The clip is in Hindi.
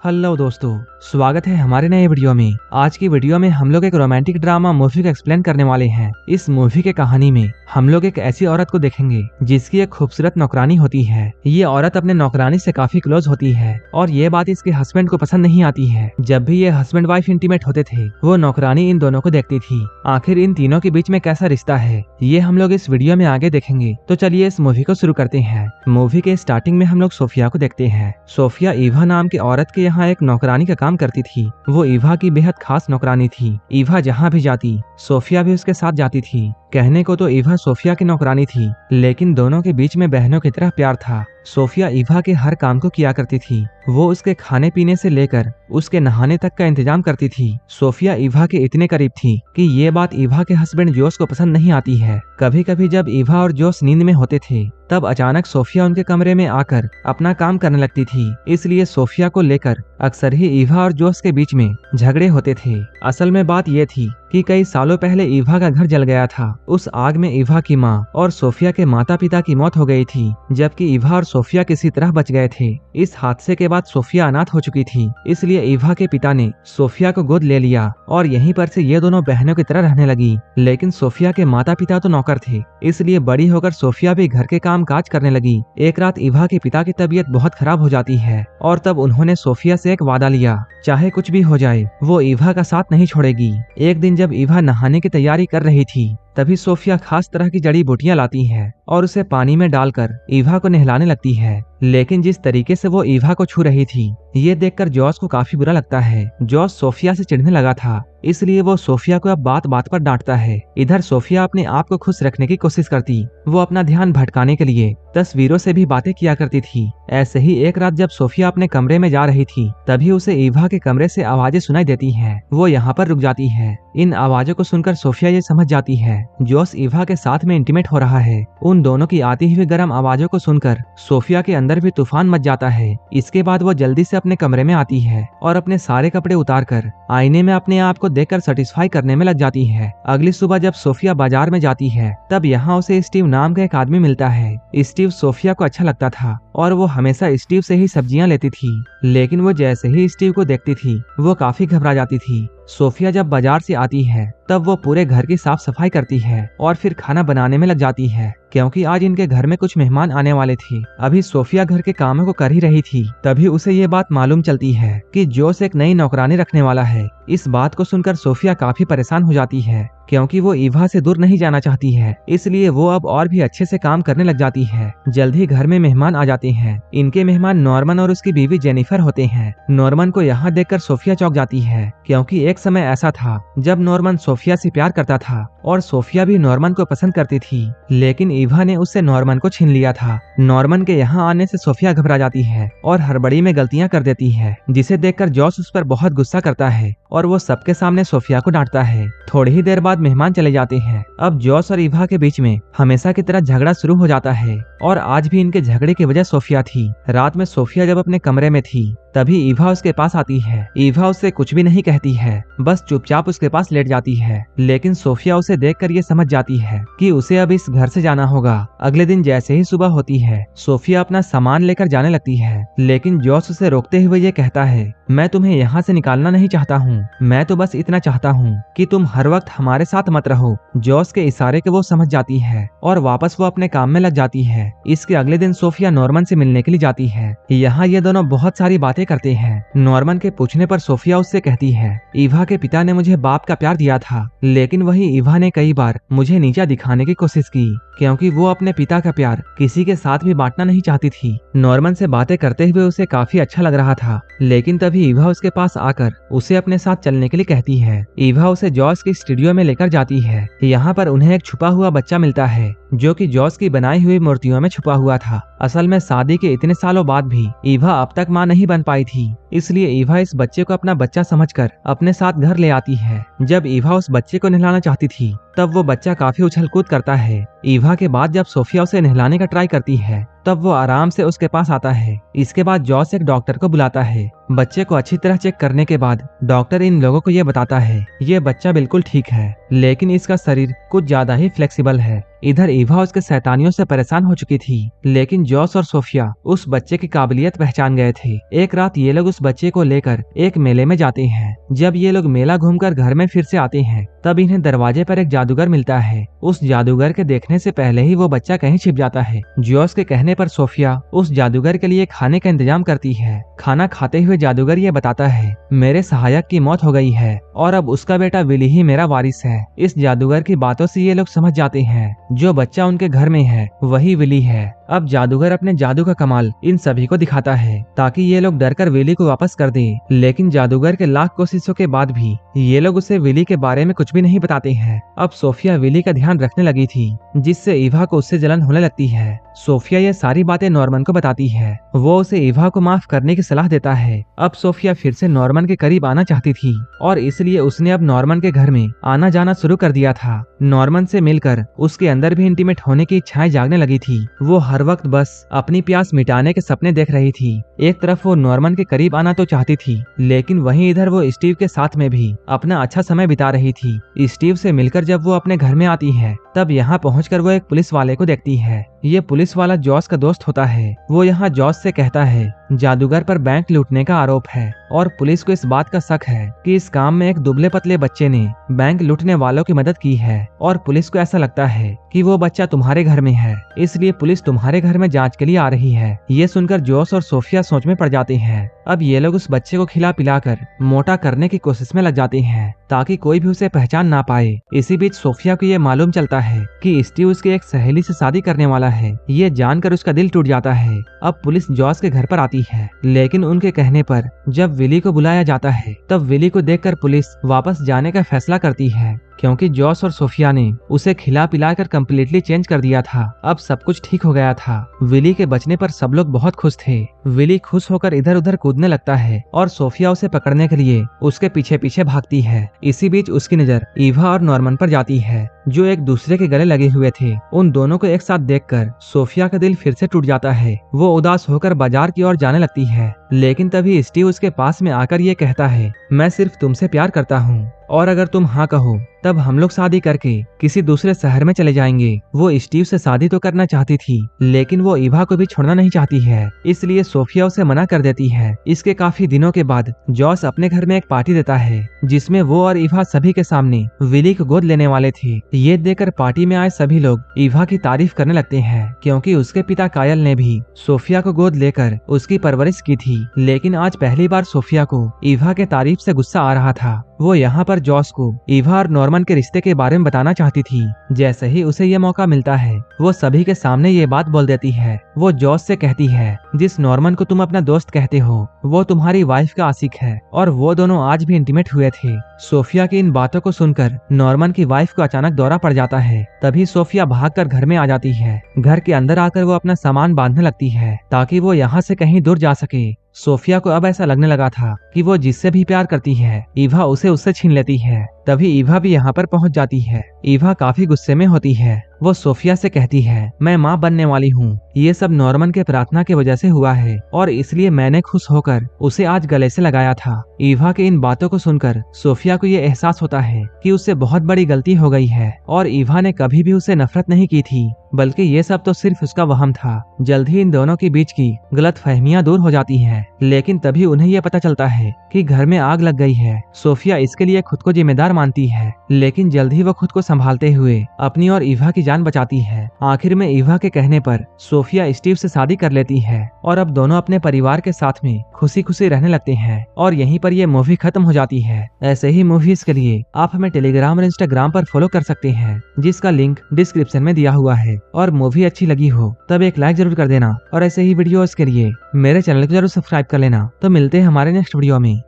हेलो दोस्तों, स्वागत है हमारे नए वीडियो में। आज की वीडियो में हम लोग एक रोमांटिक ड्रामा मूवी को एक्सप्लेन करने वाले हैं। इस मूवी के कहानी में हम लोग एक ऐसी औरत को देखेंगे जिसकी एक खूबसूरत नौकरानी होती है। ये औरत अपने नौकरानी से काफी क्लोज होती है और ये बात इसके हस्बैंड को पसंद नहीं आती है। जब भी ये हस्बैंड वाइफ इंटीमेट होते थे वो नौकरानी इन दोनों को देखती थी। आखिर इन तीनों के बीच में कैसा रिश्ता है ये हम लोग इस वीडियो में आगे देखेंगे। तो चलिए इस मूवी को शुरू करते हैं। मूवी के स्टार्टिंग में हम लोग सोफिया को देखते हैं। सोफिया ईवा नाम की औरत के यहाँ एक नौकरानी का काम करती थी। वो ईवा की बेहद खास नौकरानी थी। ईवा जहाँ भी जाती सोफिया भी उसके साथ जाती थी। कहने को तो ईवा सोफिया की नौकरानी थी, लेकिन दोनों के बीच में बहनों की तरह प्यार था। सोफिया ईवा के हर काम को किया करती थी। वो उसके खाने पीने से लेकर उसके नहाने तक का इंतजाम करती थी। सोफिया ईवा के इतने करीब थी कि ये बात ईवा के हस्बैंड जोश को पसंद नहीं आती है। कभी कभी जब ईवा और जोश नींद में होते थे तब अचानक सोफिया उनके कमरे में आकर अपना काम करने लगती थी। इसलिए सोफिया को लेकर अक्सर ही ईवा और जोश के बीच में झगड़े होते थे। असल में बात यह थी कि कई सालों पहले ईवा का घर जल गया था। उस आग में ईवा की माँ और सोफिया के माता पिता की मौत हो गई थी, जबकि ईवा और सोफिया किसी तरह बच गए थे। इस हादसे के बाद सोफिया अनाथ हो चुकी थी, इसलिए ईवा के पिता ने सोफिया को गोद ले लिया और यहीं पर से ये दोनों बहनों की तरह रहने लगी। लेकिन सोफिया के माता पिता तो नौकर थे, इसलिए बड़ी होकर सोफिया भी घर के काम काज करने लगी। एक रात ईवा के पिता की तबीयत बहुत खराब हो जाती है और तब उन्होंने सोफिया से एक वादा लिया, चाहे कुछ भी हो जाए वो ईवा का साथ नहीं छोड़ेगी। एक दिन जब ईवा नहाने की तैयारी कर रही थी तभी सोफिया खास तरह की जड़ी बूटियां लाती है और उसे पानी में डालकर ईवा को नहलाने लगती है। लेकिन जिस तरीके से वो ईवा को छू रही थी ये देखकर जॉस को काफी बुरा लगता है। जॉस सोफिया से चिढ़ने लगा था, इसलिए वो सोफिया को अब बात बात पर डांटता है। इधर सोफिया अपने आप को खुश रखने की कोशिश करती। वो अपना ध्यान भटकाने के लिए तस्वीरों से भी बातें किया करती थी। ऐसे ही एक रात जब सोफिया अपने कमरे में जा रही थी तभी उसे ईवा के कमरे से आवाजें सुनाई देती हैं। वो यहाँ पर रुक जाती है। इन आवाजों को सुनकर सोफिया ये समझ जाती है जोस ईवा के साथ में इंटीमेट हो रहा है। उन दोनों की आती हुई गर्म आवाजों को सुनकर सोफिया के अंदर भी तूफान मच जाता है। इसके बाद वो जल्दी से अपने कमरे में आती है और अपने सारे कपड़े उतारकर आईने में अपने आप को देखकर सेटिस्फाई करने में लग जाती है। अगली सुबह जब सोफिया बाजार में जाती है तब यहाँ उसे स्टीव नाम का एक आदमी मिलता है। स्टीव सोफिया को अच्छा लगता था और वो हमेशा स्टीव से ही सब्जियां लेती थी, लेकिन वो जैसे ही स्टीव को देखती थी वो काफी घबरा जाती थी। सोफिया जब बाजार से आती है तब वो पूरे घर की साफ सफाई करती है और फिर खाना बनाने में लग जाती है, क्योंकि आज इनके घर में कुछ मेहमान आने वाले थे। अभी सोफिया घर के कामों को कर ही रही थी तभी उसे ये बात मालूम चलती है कि जोस एक नई नौकरानी रखने वाला है। इस बात को सुनकर सोफिया काफी परेशान हो जाती है, क्योंकि वो ईवा से दूर नहीं जाना चाहती है। इसलिए वो अब और भी अच्छे से काम करने लग जाती है। जल्द ही घर में मेहमान आ जाते हैं। इनके मेहमान नॉर्मन और उसकी बीवी जेनिफर होते हैं। नॉर्मन को यहाँ देखकर सोफिया चौंक जाती है, क्योंकि एक समय ऐसा था जब नॉर्मन सोफिया से प्यार करता था और सोफिया भी नॉर्मन को पसंद करती थी, लेकिन ईवा ने उससे नॉर्मन को छीन लिया था। नॉर्मन के यहाँ आने से सोफिया घबरा जाती है और हड़बड़ी में गलतियां कर देती है, जिसे देखकर जॉस उस पर बहुत गुस्सा करता है और वो सबके सामने सोफिया को डांटता है। थोड़ी ही देर बाद मेहमान चले जाते हैं। अब जॉस और ईवा के बीच में हमेशा की तरह झगड़ा शुरू हो जाता है और आज भी इनके झगड़े की वजह सोफिया थी। रात में सोफिया जब अपने कमरे में थी तभी ईवा उसके पास आती है। ईवा उससे कुछ भी नहीं कहती है, बस चुपचाप उसके पास लेट जाती है। लेकिन सोफिया उसे देखकर ये समझ जाती है कि उसे अब इस घर से जाना होगा। अगले दिन जैसे ही सुबह होती है सोफिया अपना सामान लेकर जाने लगती है, लेकिन जॉस उसे रोकते हुए ये कहता है, मैं तुम्हें यहाँ से निकालना नहीं चाहता हूँ, मैं तो बस इतना चाहता हूँ कि तुम हर वक्त हमारे साथ मत रहो। जॉस के इशारे के वो समझ जाती है और वापस वो अपने काम में लग जाती है। इसके अगले दिन सोफिया नॉर्मन से मिलने के लिए जाती है। यहाँ ये दोनों बहुत सारी बातें करते हैं। नॉर्मन के पूछने पर सोफिया उससे कहती है, ईवा के पिता ने मुझे बाप का प्यार दिया था, लेकिन वही ईवा ने कई बार मुझे नीचा दिखाने की कोशिश की, क्योंकि वो अपने पिता का प्यार किसी के साथ भी बांटना नहीं चाहती थी। नॉर्मन से बातें करते हुए उसे काफी अच्छा लग रहा था, लेकिन तभी ईवा उसके पास आकर उसे अपने साथ चलने के लिए कहती है। ईवा उसे जॉस के स्टूडियो में लेकर जाती है। यहाँ पर उन्हें एक छुपा हुआ बच्चा मिलता है जो कि जॉस की बनाई हुई मूर्तियों में छुपा हुआ था। असल में शादी के इतने सालों बाद भी ईवा अब तक मां नहीं बन पाई थी, इसलिए ईवा इस बच्चे को अपना बच्चा समझकर अपने साथ घर ले आती है। जब ईवा उस बच्चे को नहलाना चाहती थी तब वो बच्चा काफी उछल कूद करता है। ईवा के बाद जब सोफिया उसे नहलाने का ट्राई करती है तब वो आराम से उसके पास आता है। इसके बाद जॉस एक डॉक्टर को बुलाता है। बच्चे को अच्छी तरह चेक करने के बाद डॉक्टर इन लोगों को ये बताता है, ये बच्चा बिल्कुल ठीक है, लेकिन इसका शरीर कुछ ज्यादा ही फ्लेक्सिबल है, इधर ईवा उसके शैतानियों से परेशान हो चुकी थी, लेकिन जॉस और सोफिया उस बच्चे की काबिलियत पहचान गए थे। एक रात ये लोग उस बच्चे को लेकर एक मेले में जाते हैं। जब ये लोग मेला घूमकर घर में फिर से आते हैं, तब इन्हें दरवाजे पर एक जादूगर मिलता है। उस जादूगर के देखने से पहले ही वो बच्चा कहीं छिप जाता है। जॉस के कहने पर सोफिया उस जादूगर के लिए खाने का इंतजाम करती है। खाना खाते हुए जादूगर ये बताता है, मेरे सहायक की मौत हो गई है और अब उसका बेटा विली ही मेरा वारिस है। इस जादूगर की बातों से ये लोग समझ जाते हैं, जो बच्चा उनके घर में है वही विली है। अब जादूगर अपने जादू का कमाल इन सभी को दिखाता है, ताकि ये लोग डरकर विली को वापस कर दे। लेकिन जादूगर के लाख कोशिशों के बाद भी ये लोग उसे विली के बारे में कुछ भी नहीं बताते हैं। अब सोफिया विली का ध्यान रखने लगी थी, जिससे ईवा को उससे जलन होने लगती है। सोफिया ये सारी बातें नॉर्मन को बताती है। वो उसे ईवा को माफ करने की सलाह देता है। अब सोफिया फिर से नॉर्मन के करीब आना चाहती थी और इसलिए उसने अब नॉर्मन के घर में आना जाना शुरू कर दिया था। नॉर्मन से मिलकर उसके अंदर भी इंटीमेट होने की इच्छाएं जागने लगी थी। वो हर वक्त बस अपनी प्यास मिटाने के सपने देख रही थी। एक तरफ वो नॉर्मन के करीब आना तो चाहती थी, लेकिन वहीं इधर वो स्टीव के साथ में भी अपना अच्छा समय बिता रही थी। स्टीव से मिलकर जब वो अपने घर में आती है, तब यहाँ पहुंचकर वो एक पुलिस वाले को देखती है। ये पुलिस वाला जॉस का दोस्त होता है। वो यहाँ जॉस से कहता है, जादूगर पर बैंक लूटने का आरोप है और पुलिस को इस बात का शक है कि इस काम में एक दुबले पतले बच्चे ने बैंक लूटने वालों की मदद की है और पुलिस को ऐसा लगता है कि वो बच्चा तुम्हारे घर में है, इसलिए पुलिस तुम्हारे घर में जांच के लिए आ रही है। ये सुनकर जॉस और सोफिया सोच में पड़ जाते हैं। अब ये लोग उस बच्चे को खिला पिलाकर मोटा करने की कोशिश में लग जाते हैं, ताकि कोई भी उसे पहचान ना पाए। इसी बीच सोफिया को ये मालूम चलता है कि स्टीव उसकी एक सहेली से शादी करने वाला है। ये जानकर उसका दिल टूट जाता है। अब पुलिस जॉस के घर पर आती है, लेकिन उनके कहने पर जब विली को बुलाया जाता है, तब विली को देखकर पुलिस वापस जाने का फैसला करती है, क्योंकि जॉस और सोफिया ने उसे खिला पिलाकर कम्प्लीटली चेंज कर दिया था। अब सब कुछ ठीक हो गया था। विली के बचने पर सब लोग बहुत खुश थे। विली खुश होकर इधर उधर कूदने लगता है और सोफिया उसे पकड़ने के लिए उसके पीछे पीछे भागती है। इसी बीच उसकी नजर ईवा और नॉर्मन पर जाती है, जो एक दूसरे के गले लगे हुए थे। उन दोनों को एक साथ देखकर सोफिया का दिल फिर से टूट जाता है। वो उदास होकर बाजार की ओर जाने लगती है, लेकिन तभी स्टीव उसके पास में आकर ये कहता है, मैं सिर्फ तुमसे प्यार करता हूँ और अगर तुम हाँ कहो तब हम लोग शादी करके किसी दूसरे शहर में चले जाएंगे। वो स्टीव से शादी तो करना चाहती थी, लेकिन वो ईवा को भी छोड़ना नहीं चाहती है, इसलिए सोफिया उसे मना कर देती है। इसके काफी दिनों के बाद जॉस अपने घर में एक पार्टी देता है, जिसमें वो और ईवा सभी के सामने विली को गोद लेने वाले थे। ये देखकर पार्टी में आए सभी लोग ईवा की तारीफ करने लगते हैं, क्योंकि उसके पिता कायल ने भी सोफिया को गोद लेकर उसकी परवरिश की थी। लेकिन आज पहली बार सोफिया को ईवा के तारीफ से गुस्सा आ रहा था। वो यहाँ पर जॉस को ईवा और नॉर्मन के रिश्ते के बारे में बताना चाहती थी। जैसे ही उसे ये मौका मिलता है, वो सभी के सामने ये बात बोल देती है। वो जॉस से कहती है, जिस नॉर्मन को तुम अपना दोस्त कहते हो, वो तुम्हारी वाइफ का आशिक है और वो दोनों आज भी इंटीमेट हुए थे। सोफिया की इन बातों को सुनकर नॉर्मन की वाइफ को अचानक दौरा पड़ जाता है। तभी सोफिया भागकर घर में आ जाती है। घर के अंदर आकर वो अपना सामान बांधने लगती है, ताकि वो यहाँ से कहीं दूर जा सके। सोफिया को अब ऐसा लगने लगा था कि वो जिससे भी प्यार करती है, ईवा उसे उससे छीन लेती है। तभी ईवा भी यहाँ पर पहुँच जाती है। ईवा काफी गुस्से में होती है। वो सोफिया से कहती है, मैं माँ बनने वाली हूँ। ये सब नॉर्मन के प्रार्थना की वजह से हुआ है और इसलिए मैंने खुश होकर उसे आज गले से लगाया था। ईवा की इन बातों को सुनकर सोफिया को ये एहसास होता है कि उससे बहुत बड़ी गलती हो गई है और ईवा ने कभी भी उसे नफरत नहीं की थी, बल्कि ये सब तो सिर्फ उसका वहम था। जल्द ही इन दोनों के बीच की गलत फहमियां दूर हो जाती हैं, लेकिन तभी उन्हें यह पता चलता है कि घर में आग लग गई है। सोफिया इसके लिए खुद को जिम्मेदार मानती है, लेकिन जल्द ही वो खुद को संभालते हुए अपनी और ईवा की जान बचाती है। आखिर में ईवा के कहने पर सोफिया स्टीव से शादी कर लेती है और अब दोनों अपने परिवार के साथ में खुशी खुशी रहने लगते हैं और यहीं पर ये मूवी खत्म हो जाती है। ऐसे ही मूवीज के लिए आप हमें टेलीग्राम और इंस्टाग्राम पर फॉलो कर सकते हैं, जिसका लिंक डिस्क्रिप्शन में दिया हुआ है। और मूवी अच्छी लगी हो तब एक लाइक जरूर कर देना और ऐसे ही वीडियोस के लिए मेरे चैनल को जरूर सब्सक्राइब कर लेना। तो मिलते हैं हमारे नेक्स्ट वीडियो में।